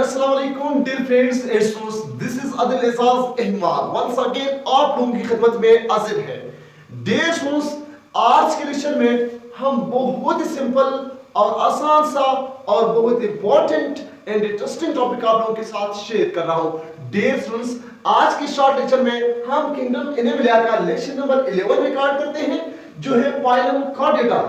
And अस्सलाम वालेकुम dear friends and students, this is Adil Ejaz Ahmed once again आप लोगों की खिदमत में हाजिर है। डियर स्टूडेंट्स, आज के लेक्चर में हम बहुत ही सिंपल और आसान सा और बहुत इंपॉर्टेंट एंड इंटरेस्टिंग टॉपिक आप लोगों के साथ शेयर कर रहा हूं। डियर स्टूडेंट्स, आज के शॉर्ट लेक्चर में हम किंगडम एनेमिलिया का लेक्चर नंबर 11 रिकॉर्ड करते हैं, जो है पाइलम कॉर्डेटा।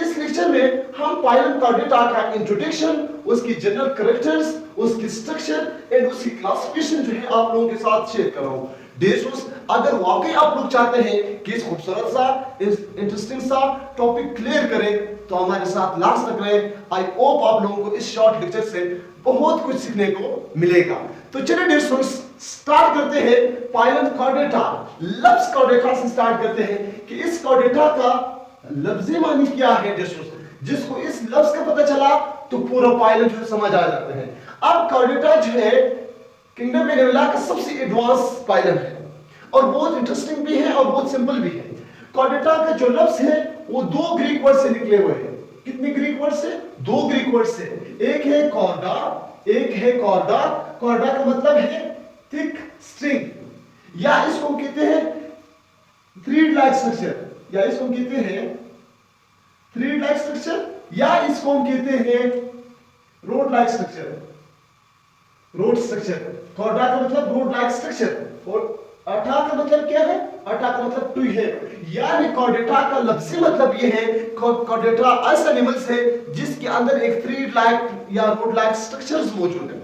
इस लेक्चर में हम पाइलम कॉर्डेटा का इंट्रोडक्शन, उसकी जनरल कैरेक्टर्स, उसकी स्ट्रक्चर एंड उसकी क्लासिफिकेशन जो है आप लोगों के साथ शेयर कर रहा हूं। डियर स्टूडेंट्स, अगर वाकई आप लोग चाहते हैं कि इस खूबसूरत सा इंटरेस्टिंग सा टॉपिक क्लियर करें तो हमारे साथ लास्ट तक रहें। आई होप आप लोगों को इस शॉर्ट लेक्चर से बहुत कुछ सीखने को मिलेगा। तो चलिए डियर स्टूडेंट्स, स्टार्ट करते हैं पाइलम कॉर्डेटा। लफ्ज कॉर्डेटा से स्टार्ट करते हैं कि इस कॉर्डेटा का लफ्जी मानी क्या है। जिसको इस लफ्ज का पता चला तो पूरा पाइलम जो समझ आ जाते हैं। अब कॉर्डेटा जो है किंगडम एनेमिलिया का सबसे एडवांस पाइलम है और बहुत इंटरेस्टिंग भी है और बहुत सिंपल भी है। कॉर्डेटा का जो लफ्ज है वो दो ग्रीक वर्ड से निकले हुए हैं। कितने ग्रीक वर्ड से? दो ग्रीक वर्ड से। एक है कॉर्डा, एक है कॉर्डा। कॉर्डा का मतलब है थिक स्ट्रिंग, या इसको कहते हैं थ्रेड लाइक स्ट्रक्चर, या इसको कहते हैं थ्रेड लाइक स्ट्रक्चर, या इसको हम कहते हैं road like structure. Road structure, chorda का मतलब रोड लाइक स्ट्रक्चर और अटा का मतलब क्या है? अटा का मतलब टू है। यानी कॉर्डेटा का लफ्जी मतलब ये है, कॉर्डेटा ऐसा एनिमल्स है जिसके अंदर एक थ्रेड लाइक या रोड लाइक स्ट्रक्चर्स मौजूद है।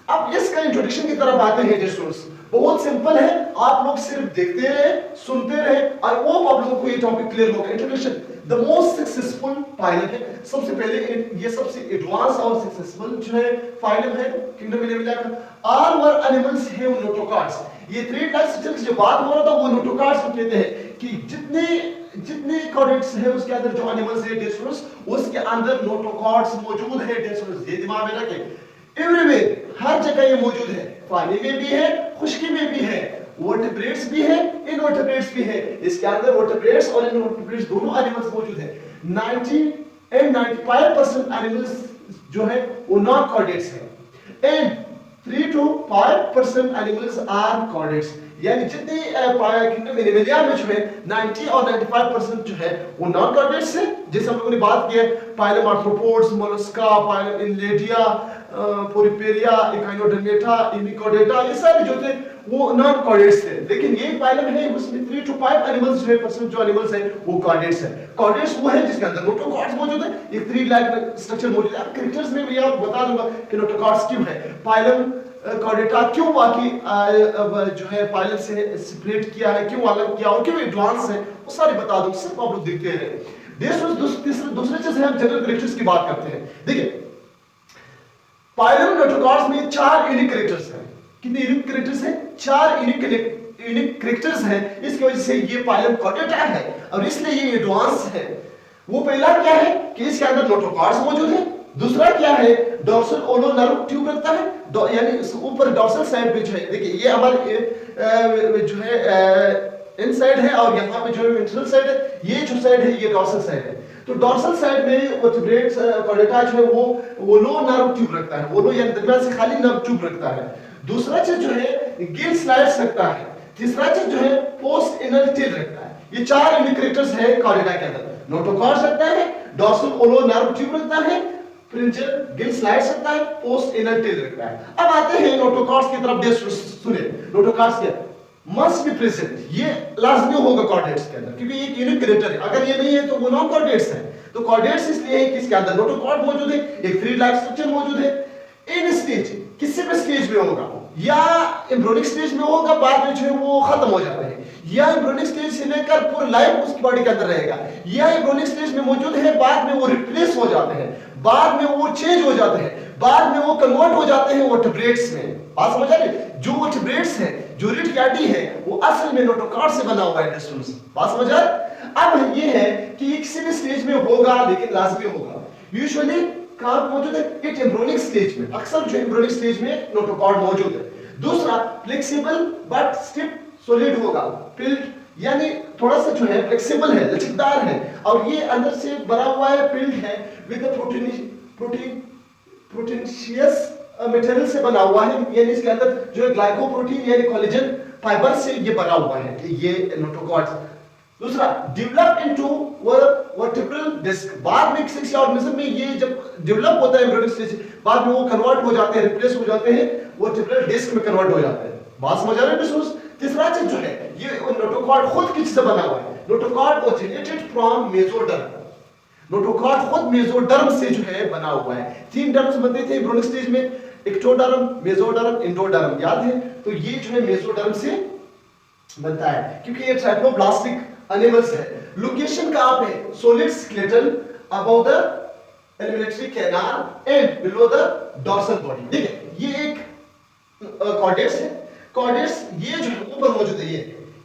अब इसका इंट्रोडक्शन की तरफ आते हैं स्टूडेंट्स। बहुत सिंपल है, आप लोग सिर्फ देखते रहे, सुनते रहे। आई होप आप लोगों को ये टॉपिक क्लियर होगा। Introduction, the most successful phylum है। सबसे पहले ये सबसे एडवांस और सक्सेसफुल जो है फाइलम है किंगडम एनेमिलिया का। All our animals have notochords. ये थ्रेड लाइक स्ट्रक्चर की जो बात हो रहा था वो नोटोकॉर्ड्स को कहते हैं कि जितने कॉर्डेट्स है उसके अंदर जो एनिमल्स है स्टूडेंट्स, उसके अंदर नोटोकॉर्ड्स मौजूद है स्टूडेंट्स। ये दिमाग में रखें, एवरीवेयर, हर जगह ये मौजूद है। पानी में भी है, खुश्की में भी है, वर्टिब्रेट्स भी है, इनवर्टिब्रेट्स भी है। इसके अंदर वर्टिब्रेट्स और इनवर्टिब्रेट्स दोनों एनिमल्स मौजूद है। 90 and 95% एनिमल्स जो है वो नॉन कॉर्डेट्स है and 3 to 5% animals are chordates. यानी जितने किंगडम एनेमिलिया में जो है 90 और 95% जो है वो नॉन कॉर्डेट्स है। जैसे हम लोगों ने बात की है phylum arthropods, mollusca, phylum annelida, porifera, echinodermata, hemichordata, ये सारे जो थे वो नॉन कॉर्डेट्स थे। लेकिन ये पाइलम है उसमें 3 to 5 एनिमल्स जो है परसेंट जो एनिमल्स है वो कॉर्डेट्स है। कॉर्डेट्स वो है जिसके अंदर नोटोकॉर्ड्स मौजूद है, एक थ्रेड लाइक स्ट्रक्चर मौजूद है। कैरेक्टर्स में भी आप बता दूंगा कि नोटोकॉर्ड्स क्यों है, पाइलम कॉर्डेटा क्यों बाकी जो है पाइलम से सेपरेट किया है, क्यों अलग किया और क्यों एडवांस है, वो सारे बता दूंगा। सिर्फ आप लोग देखते रहे। दूसरे चीज है हम जनरल कैरेक्टर्स की बात करते हैं। देखिए पाइलम नोटोकॉर्ड्स में 4 यूनिक कैरेक्टर्स हैं। कितने यूनिक कैरेक्टर्स हैं? 4 यूनिक कैरेक्टर्स हैं। इसकी वजह से ये पाइलम कॉर्डेटा है और इसलिए ये एडवांस है। वो पहला क्या है कि इसके अंदर नोटोकॉर्ड्स मौजूद है। दूसरा क्या है, डॉर्सल ओलो नर्व ट्यूब रखता है, यानी ऊपर डॉर्सल साइड पे जो है, देखिए ये हमारे जो है इनसाइड है और यहाँ पे जो वेंट्रल साइड है, ये जो साइड है ये डॉर्सल साइड है। तो डॉर्सल साइड में वर्टिब्रेट्स कॉर्डेटा जो है वो ओलो नर्व ट्यूब रखता है। ओलो यानी दरमियान से खाली नर्व ट्यूब रखता है। दूसरा चीज जो है गिल स्लाइड्स रखता है। तीसरा चीज जो है पोस्ट एनल टेल रखता है। ये 4 यूनिक कैरेक्टर्स है कॉर्डेटा के अंदर। नोटोकॉर्ड्स रखता है, डॉर्सल ओलो नर्व ट्यूब रखता है, फ्रिंजल गिल स्लाइड्स रखता है, पोस्ट एनल टेल रखता है। अब आते हैं नोटोकॉर्ड्स की तरफ। सुने, नोटोकॉर्ड्स क्या मस्ट बी प्रेजेंट, ये लाजमी होगा कॉर्डेट्स के अंदर क्योंकि ये एक यूनिक कैरेक्टर है। अगर ये नहीं है तो वो नॉन कॉर्डेट्स है। तो कॉर्डेट्स इसलिए है कि इसके अंदर नोटोकॉर्ड मौजूद है, एक थ्रेड लाइक स्ट्रक्चर मौजूद है। इन स्टेज किसी भी स्टेज में होगा, या एम्ब्रियोनिक स्टेज में होगा, बाद में जो है वो खत्म हो जाता है, या एम्ब्रियोनिक स्टेज से लेकर पूरा लाइफ उसकी बॉडी के अंदर रहेगा, या एम्ब्रियोनिक स्टेज में मौजूद है, बाद में वो रिप्लेस हो जाते हैं, बाद में वो चेंज हो जाते हैं, बाद में वो कन्वर्ट हो जाते हैं वर्टिब्रेट्स में। बात समझ आ रही? जो वर्टिब्रेट्स है, जो रिट कैटी है, वो असल में नोटोकॉर्ड से बना हुआ है स्टूडेंट्स। बात समझ आ रही? अब ये है कि ये किसी भी स्टेज में होगा लेकिन लाजमी होगा। यूजुअली कहां मौजूद है? इट एम्ब्रियोनिक स्टेज में। अक्सर जो एम्ब्रियोनिक स्टेज में नोटोकॉर्ड मौजूद है। दूसरा फ्लेक्सिबल बट स्टिफ सॉलिड होगा, पिल्ड यानी थोड़ा सा जो है फ्लेक्सिबल है, लचकदार है, और ये अंदर से भरा हुआ है, पिल्ड है विद प्रोटीनियस मटेरियल से बना हुआ है, यानी इसके अंदर जो है ग्लाइकोप्रोटीन यानी कोलेजन फाइबर से ये बना हुआ है ये नोटोकॉर्ड्स। दूसरा, डेवलप इनटू वर्टिब्रल डिस्क, बाद में किसी ऑर्गेनिज्म में ये जब डेवलप होता है एम्ब्रियोनिक स्टेज, बाद में वो कन्वर्ट हो जाते हैं, रिप्लेस हो जाते हैं, वर्टिब्रल डिस्क में कन्वर्ट हो जाते हैं। बात समझ आ रहे हैं? तीसरा चीज जो है ये नोटोकॉर्ड खुद किससे बना हुआ है? Notochord originated from mesoderm. Notochord खुद मेसोडर्म से जो है बना हुआ है। 3 डर्म्स बनते थे एम्ब्रियोनिक स्टेज में, एक्टोडर्म, मेसोडर्म, एंडोडर्म, याद है? तो ये जो है मेसोडर्म से बनता है क्योंकि ये ट्राइप्लोब्लास्टिक एनिमल्स है। लोकेशन कहां पे? Solid skeleton above the alimentary canal and below the dorsal body. ठीक है, ये एक कॉर्डेट्स है। कॉर्डेट्स ये जो ऊपर मौजूद है,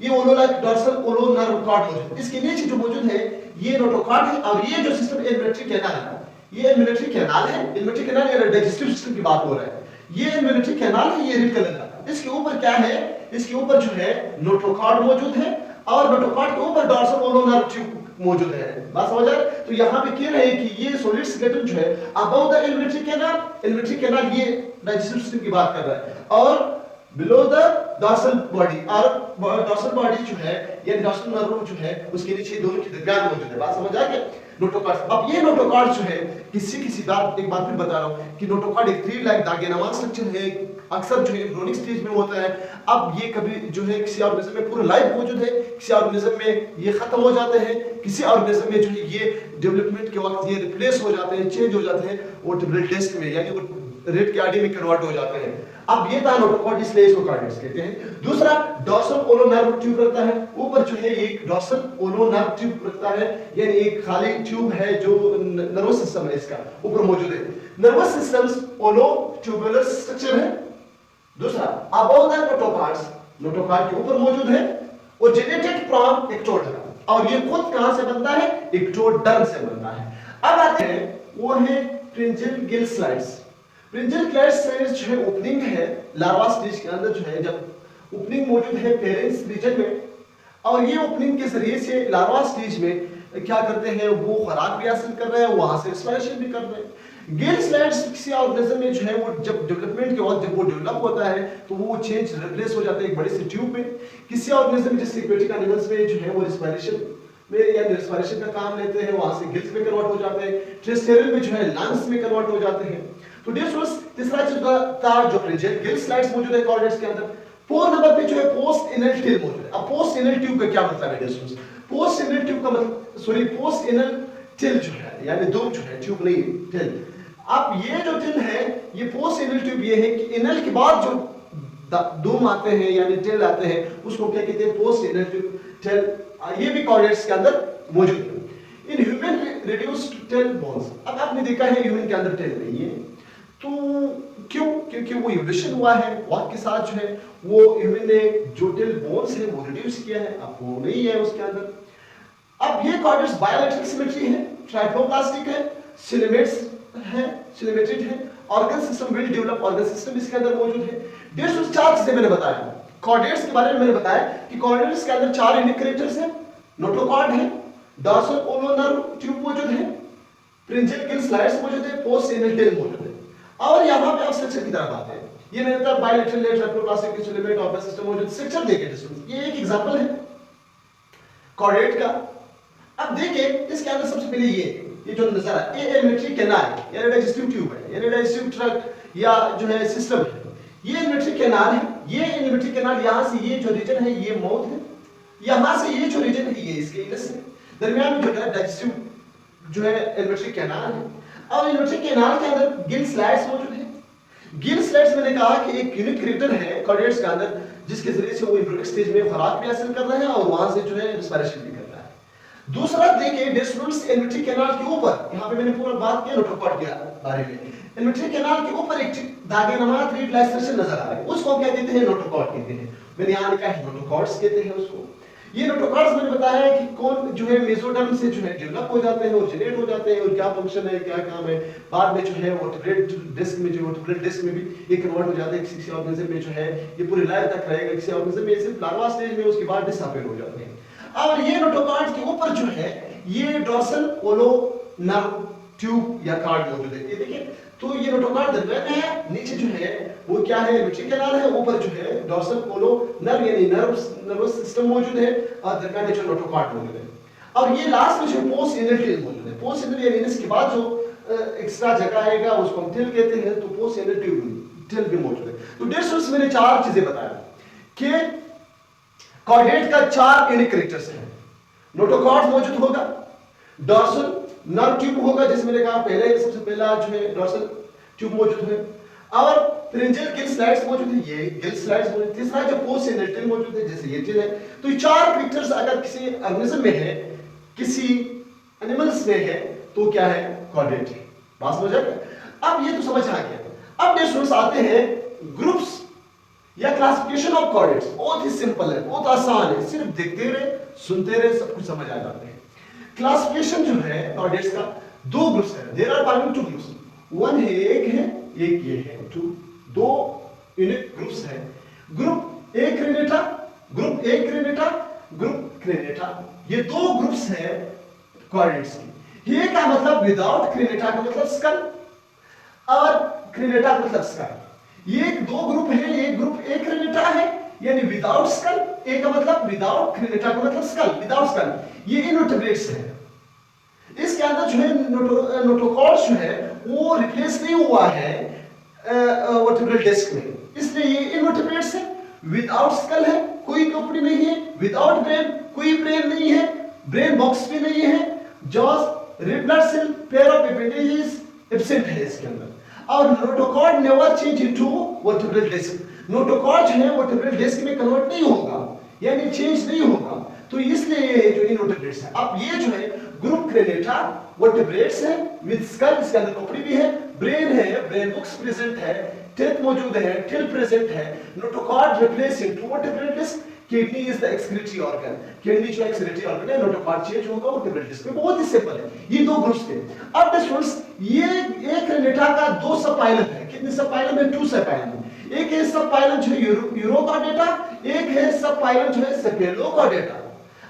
ये ओलोला डॉर्सल ओलोनर्व कॉर्ड मौजूद है। इसके नीचे जो मौजूद है ये नोटोकॉर्ड है, और ये जो सिस्टम एलिमेंट्री कैनाल है, ये एलिमेंट्री कैनाल है। एलिमेंट्री कैनाल ये डाइजेस्टिव सिस्टम की बात हो रहा है। ये एलिमेंट्री कैनाल है, ये रेड कलर का। इसके ऊपर क्या है? इसके ऊपर जो है नोटोकॉर्ड मौजूद है, और नोटोकॉर्ड के ऊपर डॉर्सल ओलोनर्व ट्यूब मौजूद है। बात समझ आ रहा है? तो यहाँ पे कह रहे हैं कि ये सॉलिड स्केलेटन जो है above the alimentary canal, alimentary canal ये डाइजेस्टिव सिस्टम की बात कर रहा है, और बिलो द डॉर्सल बॉडी, और डॉर्सल बॉडी जो है ये डॉर्सल नर्व जो है उसके नीचे दोनों के दरमियान मौजूद है। बात समझ आ गया? नोटोकॉर्ड। अब ये नोटोकॉर्ड जो है किसी बात एक बात फिर बता रहा हूं कि नोटोकॉर्ड एक 3 लाइक दागेनुमा स्ट्रक्चर है, अक्सर जो है एम्ब्रियोनिक स्टेज में होता है। अब ये कभी जो है किसी ऑर्गेनिज्म में पूरा लाइफ मौजूद है, किसी ऑर्गेनिज्म में ये खत्म हो जाते हैं, किसी ऑर्गेनिज्म में जो है ये डेवलपमेंट के वक्त ये रिप्लेस हो जाते हैं, चेंज हो जाते हैं वर्टिब्रल डिस्क में, यानी वो रेड कैडी में कन्वर्ट हो जाते हैं। अब ये था नोटोकॉर्ड, इसलिए इसको कॉर्डेट्स कहते हैं। दूसरा, डॉर्सल ओलोनर्व ट्यूब रखता है ऊपर जो है एक डॉर्सल ओलोनर्व ट्यूब रखता है, यानी एक खाली ट्यूब है जो नर्वस सिस्टम है इसका ऊपर मौजूद है। नर्वस सिस्टम्स ओलो ट्यूबुलर स्ट्रक्चर है। दूसरा, अबव द नोटोकॉर्ड्स, नोटोकॉर्ड के ऊपर मौजूद है, ओरिजिनेटेड फ्रॉम एक्टोडर्म, और ये खुद कहां से बनता है? एक्टोडर्म से बनता है। अब आते हैं वो है फ्रिंजियल गिल स्लाइड्स। फ्रिंजियल गिल स्लाइड्स जो है ओपनिंग है लार्वा स्टेज के अंदर, जो है जब ओपनिंग मौजूद है फेरेंक्स रीजन में, और ये ओपनिंग के जरिए से लार्वा स्टेज में क्या करते हैं? वो खुराक भी हासिल कर रहे हैं, वहां से एक्सप्लोरेशन भी कर रहे हैं। गिल स्लाइड्स किसी ऑर्गेनिज्म में जो है वो जब डेवलपमेंट के वक्त जब वो डेवलप होता है तो वो चेंज रिप्लेस हो जाता है एक बड़ी सी ट्यूब में। किसी ऑर्गेनिज्म में जैसे एक्वेटिक एनिमल्स में जो है वो रिस्पिरेशन में या रिस्पिरेशन का काम लेते हैं, वहां से गिल्स में कन्वर्ट हो जाते हैं। टेरेस्ट्रियल में जो है लंग्स में कन्वर्ट हो जाते हैं। तो तीसरा चीज था जो फ्रिंजियल गिल स्लाइड्स मौजूद है कॉर्डेट्स के अंदर। 4 नंबर पे जो है पोस्ट इनल टिल मौजूद है। अब पोस्ट इनल ट्यूब का क्या मतलब है दोस्तों? पोस्ट इनल ट्यूब का मतलब पोस्ट इनल टिल जो है, यानी दुम जो है, ट्यूब नहीं टिल। अब ये जो टिल है, ये पोस्ट इनल ट्यूब ये है कि इनल के बाद जो दुम आते हैं यानी टिल आते हैं, उसको क्या कहते हैं? Post anal tube tail. ये भी कॉर्डेट्स के अंदर मौजूद है। In human reduced tail bones, अब आपने देखा है ह्यूमन के अंदर टिल नहीं है, तो क्यों? क्योंकि वो इवोल्यूशन हुआ है वक्त के साथ, जो है वो ह्यूमन ने जो टिल बोन्स है वो रिड्यूस किया है, अब वो नहीं है उसके अंदर। अब ये कॉर्डेट्स बायोलैटरल सिमेट्री है, ट्राइप्लोब्लास्टिक है, सिलेमेट्स है, सिलेमेटेड है, organ system well develop organ system इसके अंदर मौजूद है। 150 चीजें मैंने बताया कॉर्डेट्स के बारे में। मैंने बताया कि कॉर्डेट्स के अंदर 4 यूनिक कैरेक्टर्स हैं, नोटोकॉर्ड है, डॉर्सल ओलोनर्व ट्यूब मौजूद है, फ्रिंजियल गिल स्लाइड्स मौजूद है, पोस्ट इनल टिल मौजूद है। और यहां पे आप स्ट्रक्चर की तरफ आते हैं। ये मेरे तरफ बायोलैटरल ट्राइप्लोब्लास्टिक सिलेमेट ऑर्गन सिस्टम मौजूद। स्ट्रक्चर देखिए दोस्तों, ये एक एग्जांपल है कॉर्डेट का। अब देखिए इसके अंदर सबसे पहले ये जो नजर आ रहा है, ये एलिमेंट्री कैनाल यानी डाइजेस्टिव ट्यूब है, यानी डाइजेस्टिव ट्रैक्ट या जो है सिस्टम है। ये एलिमेंट्री कैनाल है, ये एलिमेंट्री कैनाल यहां से ये जो रीजन है ये माउथ है, यहां से ये जो रीजन है ये इसके इनस है, दरमियान में जो है डाइजेस्टिव जो है एलिमेंट्री कैनाल है। और एलिमेंट्री कैनाल के अंदर गिल स्लाइड्स मौजूद है। गिल स्लाइड्स मैंने कहा कि एक यूनिक कैरेक्टर है कॉर्डेट्स के अंदर, जिसके जरिए से वो एम्ब्रियोनिक स्टेज में खुराक भी हासिल कर रहे हैं और वहां से जो है रिस्पिरेशन भी कर रहा है। दूसरा देखिए डेस्ट्रोल्स एलिमेंट्री कैनाल के ऊपर, यहां पे मैंने पूरा बात किया नोटोकॉर्ड के बारे में। एलिमेंट्री कैनाल के ऊपर एक दागेनुमा 3 लाइन स्ट्रक्चर नजर आ रहा है, उसको क्या कहते हैं? नोटोकॉर्ड कहते हैं। मैंने यहां लिखा है नोटोकॉर्ड्स कहते हैं उसको। ये नोटोकॉर्ड्स मैंने बताया है कि कौन जो है मेसोडर्म से जो है डेवलप हो जाते हैं, ओरिजिनेट हो जाते हैं, और क्या फंक्शन है, क्या काम है। बाद में जो है वर्टिब्रेट डिस्क में, जो वर्टिब्रेट डिस्क में भी ये कन्वर्ट हो जाते हैं किसी ऑर्गेनिज्म में, जो है ये पूरी लाइफ तक रहेगा किसी ऑर्गेनिज्म में, सिर्फ लार्वा स्टेज में, उसके बाद डिसअपियर हो जाते हैं। और ये नोटोकॉर्ड्स के ऊपर जो है ये डॉर्सल ओलोनर्व ट्यूब या कार्ड मौजूद है। ये देखिए, तो ये नोटोकॉर्ड दरमियान में है, नीचे जो वो क्या है, मिट्री कैनाल है, ऊपर जो है डोर्सल पोलो नर्व यानी नर्वस सिस्टम मौजूद है और दरमियान में जो नोटोकॉर्ड मौजूद है। और ये लास्ट में जो पोस्ट इनल टिल मौजूद है। पोस्ट इनल यानी इसके बाद जो एक्स्ट्रा जगह आएगा उसको हम टिल कहते हैं, तो पोस्ट इनल टिल भी मौजूद है। तो डियर स्टूडेंट्स मैंने 4 चीजें बताया कि कॉर्डेट का 4 यूनिक कैरेक्टर्स हैं। नोटोकॉर्ड मौजूद होगा, डोर्सल नर्व ट्यूब होगा, जैसे मैंने कहा पहले सबसे पहला जो है डोर्सल ट्यूब मौजूद है, और फ्रिंजियल गिल स्लाइड्स मौजूद है, ये गिल स्लाइड्स मौजूद है। तीसरा जो पोस्ट इनल टिल मौजूद है, जैसे ये टिल है। तो ये 4 कैरेक्टर्स अगर किसी ऑर्गेनिज्म में है, किसी एनिमल्स में है, तो क्या है, कॉर्डेट है। बात समझ आ गया? अब ये तो समझ आ गया। अब नेक्स्ट रूल्स आते हैं ग्रुप्स या क्लासिफिकेशन ऑफ कॉर्डेट्स। बहुत ही सिंपल है, बहुत आसान है, सिर्फ देखते रहे, सुनते रहे, सब कुछ समझ आ जाते हैं। क्लासिफिकेशन जो है कॉर्डेट्स का 2 ग्रुप्स है। There are five 2 groups, one है, एक है, एक ये है, 2 यूनिक ग्रुप्स है। Group acraniata, group acraniata, group craniata, ये 2 ग्रुप्स है कॉर्डेट्स की। ए का मतलब विदाउट, क्रेनेटा का मतलब स्कल, और क्रेनेटा का मतलब स्कल। ये 2 ग्रुप है, एक ग्रुप ए क्रेनेटा है यानी विदाउट स्कल, ए का मतलब विदाउट, क्रेनेटा का मतलब स्कल, विदाउट स्कल। ये इनवर्टेब्रेट्स है। इसके अंदर जो है नोटोकॉर्ड जो है वो रिप्लेस नहीं हुआ है वर्टिब्रल डिस्क में, इसलिए ये इनवर्टेब्रेट्स है। विदाउट स्कल है, कोई खोपड़ी नहीं है। विदाउट ब्रेन, कोई ब्रेन नहीं है, ब्रेन बॉक्स भी नहीं है। Jaws, red blood cell, pair of appendages absent है इसके अंदर। और notochord never change into vertebral disc. Notochord जो है वर्टिब्रल डिस्क में कन्वर्ट नहीं होगा, यानी चेंज नहीं होगा, तो इसलिए ये जो इनवर्टेब्रेट्स है। अब ये जो है ग्रुप क्रेनेटा वर्टिब्रेट्स है विद स्कल, इसके अंदर खोपड़ी भी है, ब्रेन है, ब्रेन बॉक्स प्रेजेंट है, टेथ मौजूद है, टिल प्रेजेंट है। Notochord replace into vertebral disc. Kidney is the excretory organ, kidney जो एक्सक्रीटरी ऑर्गन है, नोटोकॉर्ड चेंज होगा वर्टिब्रल डिस्क में। बहुत ही सिंपल है, ये 2 ग्रुप्स थे। अब स्टूडेंट्स ये एक क्रेनेटा का 2 सब पाइलम है। कितने सब पाइलम है? 2 सब पाइलम है। एक है सब पाइलम जो है यूरोकॉर्डेटा, एक है सब पाइलम जो है सेफेलोकॉर्डेटा।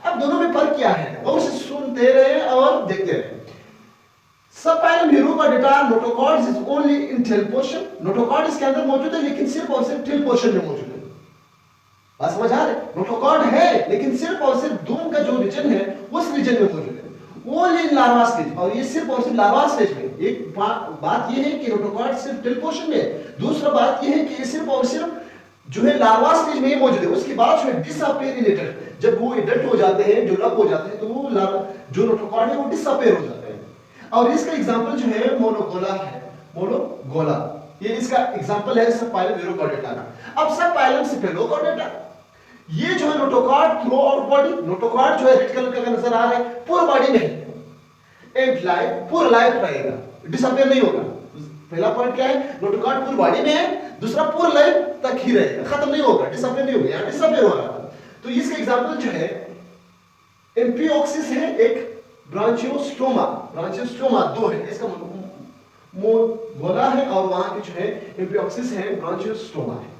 अब दोनों में फर्क क्या है, और उसे सुनते रहे और देखते रहे। Subphylum urochordata notochords is only in tail portion. Notochord इसके अंदर मौजूद है लेकिन सिर्फ और सिर्फ टेल पोर्शन में मौजूद है। बात समझ आ रही है? नोटोकॉर्ड है लेकिन सिर्फ और सिर्फ दूम का जो रीजन है उस रीजन में मौजूद है, ओनली इन लार्वा स्टेज। और ये सिर्फ और सिर्फ लार्वा स्टेज में। एक बात ये है कि नोटोकॉर्ड सिर्फ टेल पोर्शन में है, दूसरा बात ये है कि ये सिर्फ और सिर्फ जो है लार्वा स्टेज में ही मौजूद है। उसके बाद जो है डिसअपियर इन एडल्ट, जब वो एडल्ट हो जाते हैं, डेवलप हो जाते हैं, तो वो जो नोटोकॉर्ड है वो डिसअपियर हो जाते हैं। और इसका एग्जांपल जो है मोनोगोला है, मोनोगोला, ये इसका एग्जांपल है सबपाइलम यूरोकॉर्डेटा का। अब सबपाइलम सेफेलोकॉर्डेटा, ये जो है notochord through out body, notochord जो है रेड कलर का नजर आ रहा है, पूरी बॉडी में है, एंड लाइफ पूरा लाइफ रहेगा, डिसअपियर नहीं होगा। पहला पॉइंट क्या है, नोटोकॉर्ड पूरी बॉडी में है, दूसरा पूरी लाइफ तक ही रहेगा, खत्म नहीं होगा, डिसअपियर नहीं होगा, यहां डिसअपियर हो रहा है। तो इसका एग्जांपल जो है एम्पियोक्सिस है, एक ब्रांचियोस्टोमा, ब्रांचियोस्टोमा 2 है, इसका मोनोगोला है, और वहां के जो है एम्पियोक्सिस है, ब्रांचियोस्टोमा है।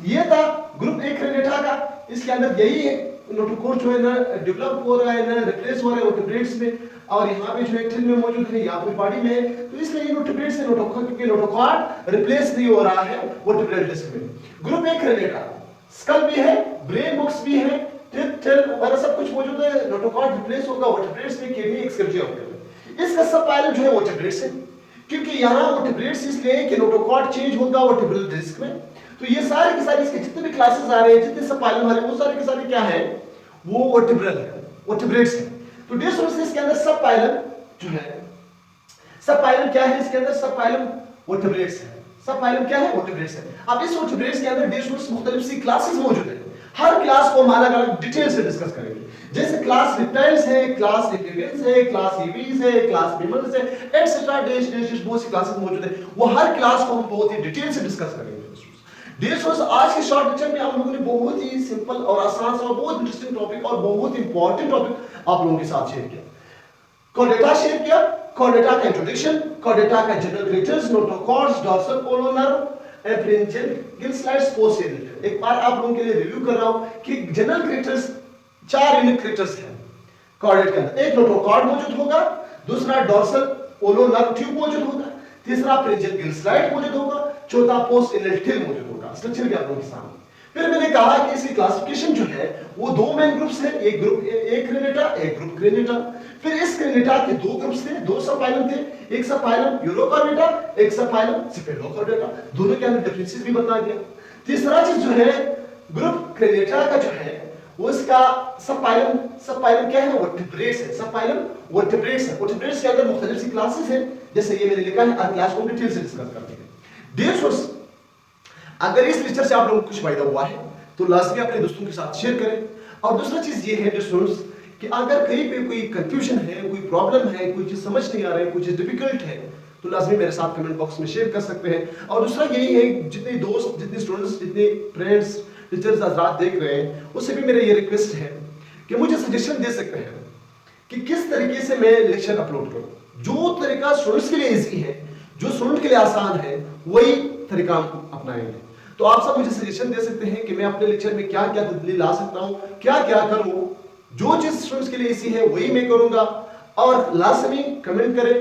ये था ग्रुप ए क्रेनेटा का। इसके अंदर यही है, नोटोकॉर्ड जो है ना डेवलप हो रहा है ना रिप्लेस हो रहा है वर्टिब्रेट्स में, और यहाँ पे जो है टिल में मौजूद है, यहाँ पे बॉडी में है, तो इसलिए ये वर्टिब्रेट्स से नोटोकॉर्ड, क्योंकि नोटोकॉर्ड रिप्लेस नहीं हो रहा है वर्टिब्रल डिस्क में। ग्रुप ए क्रेनेटा, स्कल भी है, ब्रेन बॉक्स भी है, टिल वगैरह सब कुछ मौजूद है। नोटोकॉर्ड रिप्लेस होगा वर्टिब्रेट्स में, किडनी एक्सक्रीटरी ऑर्गन। इसका सबपाइलम जो है वर्टिब्रेट्स है, क्योंकि यहाँ वर्टिब्रेट्स इसलिए कि नोटोकॉर्ड चेंज होगा वर्टिब्रल डिस्क में। तो ये सारे के सारे इसके जितने भी क्लासेस आ रहे हैं, जितने सबपाइलम आ रहे हैं, वो सारे के सारे क्या है, वो वर्टिब्रल है, वर्टिब्रेट्स है। तो डियर स्टूडेंट्स इसके अंदर सबपाइलम जो है, सबपाइलम क्या है, इसके अंदर सबपाइलम वर्टिब्रेट्स है। सबपाइलम क्या है, वर्टिब्रेट्स है। अब इस वर्टिब्रेट्स के अंदर डियर स्टूडेंट्स मुख्तलिफ सी क्लासेस मौजूद है। हर क्लास को हम अलग अलग डिटेल से डिस्कस करेंगे। जैसे क्लास रिप्टाइल्स है, क्लास एम्फीबियंस है, क्लास ईवीज है, क्लास मैमल्स है, एटसेट्रा डैश डैश बहुत सी क्लासेस मौजूद है। वो हर क्लास को हम बहुत ही डिटेल से डिस्कस करेंगे। डियर स्टूडेंट्स आज के शॉर्ट लेक्चर में हम लोगों ने बहुत ही सिंपल और आसान सा और बहुत इंटरेस्टिंग टॉपिक और बहुत इंपॉर्टेंट टॉपिक आप लोगों के साथ शेयर किया। कॉर्डेटा शेयर किया, कॉर्डेटा का इंट्रोडक्शन, कॉर्डेटा का जनरल फीचर्स, नोटोकॉर्ड्स, डॉर्सल पोलो नर्व, एफ्रिंजियल गिल स्लाइड्स, पोस्टीरियर। एक बार आप लोगों के लिए रिव्यू कर रहा हूं कि जनरल कैरेक्टर्स 4 यूनिक कैरेक्टर्स हैं कॉर्डेट के अंदर। एक नोटोकॉर्ड मौजूद होगा, दूसरा डॉर्सल पोलो नर्व ट्यूब मौजूद होगा, तीसरा फ्रिंजियल गिल स्लाइड मौजूद होगा, चौथा पोस्ट इनल्टिल मौजूद होगा। स्ट्रक्चर भी आप लोगों के सामने। फिर मैंने कहा कि इसकी क्लासिफिकेशन जो है वो दो मेन ग्रुप्स है, एक ग्रुप एक क्रेनेटा, एक ग्रुप क्रेनेटा। फिर इस क्रेनेटा के दो ग्रुप्स थे, दो सबफाइलम थे, एक सबफाइलम यूरोकार्डेटा, एक सबफाइलम सेफेलोकार्डेटा। दोनों के अंदर डिफरेंसेस भी बता दिया। तीसरा चीज जो है ग्रुप क्रेनेटा का जो है वो इसका सबफाइलम क्या है, वर्टिब्रेट्स है। सबफाइलम वर्टिब्रेट्स है। वर्टिब्रेट्स के अंदर मुख्तलिफ सी क्लासेस हैं, जैसे ये मैंने लिखा है, हर क्लास को डिटेल से डिस्कस करते हैं। डियर स्टूडेंट्स, अगर इस लेक्चर से आप लोगों को कुछ फायदा हुआ है तो लाजमी अपने दोस्तों के साथ शेयर करें। और दूसरा चीज ये है स्टूडेंट्स कि अगर कहीं पे कोई कंफ्यूजन है, कोई प्रॉब्लम है, कोई चीज समझ नहीं आ रहा है, कोई चीज डिफिकल्ट है, तो लाजमी मेरे साथ कमेंट बॉक्स में शेयर कर सकते हैं। और दूसरा यही है, जितने दोस्त, जितने स्टूडेंट्स, जितने फ्रेंड्स, टीचर्स हजरात देख रहे हैं, उससे भी मेरा ये रिक्वेस्ट है कि मुझे सजेशन दे सकते हैं कि किस तरीके से मैं लेक्चर अपलोड करूं। जो तरीका स्टूडेंट्स के लिए इजी है, जो स्टूडेंट के लिए आसान है, वही तरीका हम अपनाएंगे। तो आप सब मुझे सजेशन दे सकते हैं कि मैं अपने लेक्चर में क्या क्या तब्दीली ला सकता हूं, क्या क्या करूं। जो चीज स्टूडेंट्स के लिए इजी है वही मैं करूंगा। और लाजमी कमेंट करें,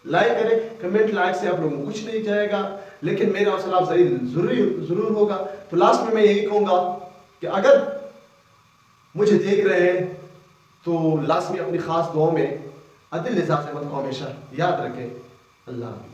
लाइक करें। कमेंट लाइक से आप लोगों को कुछ नहीं जाएगा, लेकिन मेरा हौसला अफजाई जरूर होगा। तो लास्ट में मैं यही कहूंगा कि अगर मुझे देख रहे हैं तो लाजमी अपनी खास दुआओं में अदिल एजाज अहमद को हमेशा याद रखें। अल्लाह हाफिज़।